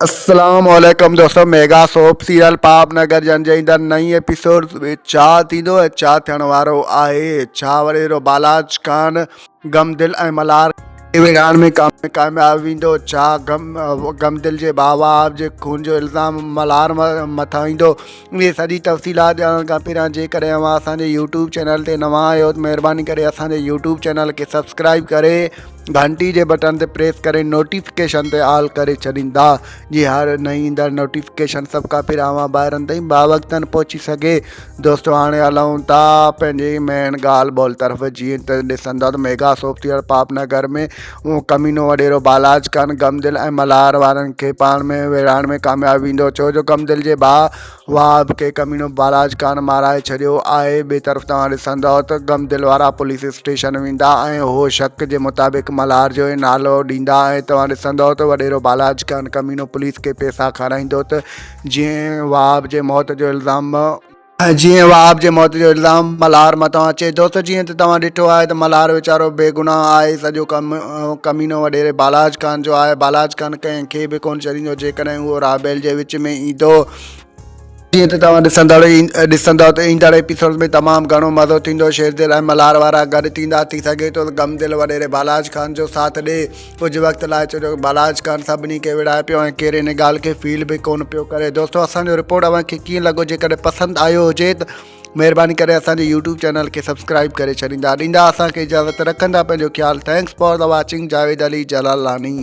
अस्सलाम वालेकुम दोस्तों। मेगा सोप सीरियल पाप नगर जंजईंदड़ नई एपिसोड में छा थींदो ऐं छा थियण वारो आहे। छा वॾेरो बालाज खान गमदिल ऐं मल्हार विराण में कामयाब वेंदो। छा गमदिल जे बाबा जे खून जो इल्ज़ाम मल्हार मथां ईंदो। इहे सॼी तफ़सीलात ॼाणण खां पहिरियां जेकॾहिं अव्हां असांजे यूट्यूब चैनल ते नवां आहियो त महिरबानी करे असांजे यूट्यूब चैनल खे सब्सक्राइब करे घंटी जे बटन ते प्रेस करे नोटिफिकेशन ते ऑल करे छॾींदा जी हर नई ईंदड़ नोटिफिकेशन सभ खां पहिरियां अव्हां ॿाहिरनि ताईं बावक़्तनि पहुची सघे। दोस्तों हाणे हलूं था पंहिंजी मेन ॻाल्हि ॿोल तरफ़। जीअं त ॾिसंदा त मेगा सोप सीरियल पापनगर में उहो कमीनो वॾेरो बालाज खान गमदिल ऐं मल्हार वारनि खे पाण में विढ़ाइण में कामयाब वेंदो। छो जो गमदिल जे भाउ वाब खे कमीनो बालाज खान माराए छॾियो आहे। ॿिए तरफ़ तव्हां ॾिसंदव त गमदिल वारा पुलिस स्टेशन वेंदा ऐं उहो शक जे मुताबिक़ मल्हार जो ई नालो ॾींदा ऐं तव्हां ॾिसंदव त वॾेरो बालाज खान कमीनो पुलिस खे पैसा खाराईंदो त जीअं वाब जे मौत जो इल्ज़ाम मल्हार मथां अचे। दोस्त जीअं त तव्हां ॾिठो आहे त मल्हार वीचारो बेगुनाह आहे। सॼो कमीनो वॾेरे बालाज खान जो आहे। बालाज खान कंहिंखे बि कोन छॾींदो जेकॾहिं उहो राबेल जे विच में ईंदो। जीअं त तव्हां ॾिसंदव त ईंदड़ एपिसोड में तमामु घणो मज़ो थींदो। शेरदिल ऐं मल्हार वारा गॾु थींदा। थी सघे थो त गमदिल वॾेरे बालाज खान जो साथ ॾे कुझु वक़्त लाइ। छो जो बालाज खान सभिनी खे विढ़ाए पियो ऐं केरु इन ॻाल्हि खे फील बि कोन पियो करे। दोस्तों असांजो रिपोर्ट अव्हांखे कीअं लॻो जेकॾहिं पसंदि आयो हुजे त महिरबानी करे असांजे यूट्यूब चैनल खे सब्सक्राइब करे छॾींदा। ॾींदा असांखे इजाज़त, रखंदा पंहिंजो ख़्यालु। Thanks for the watching. Javed Ali जलालानी।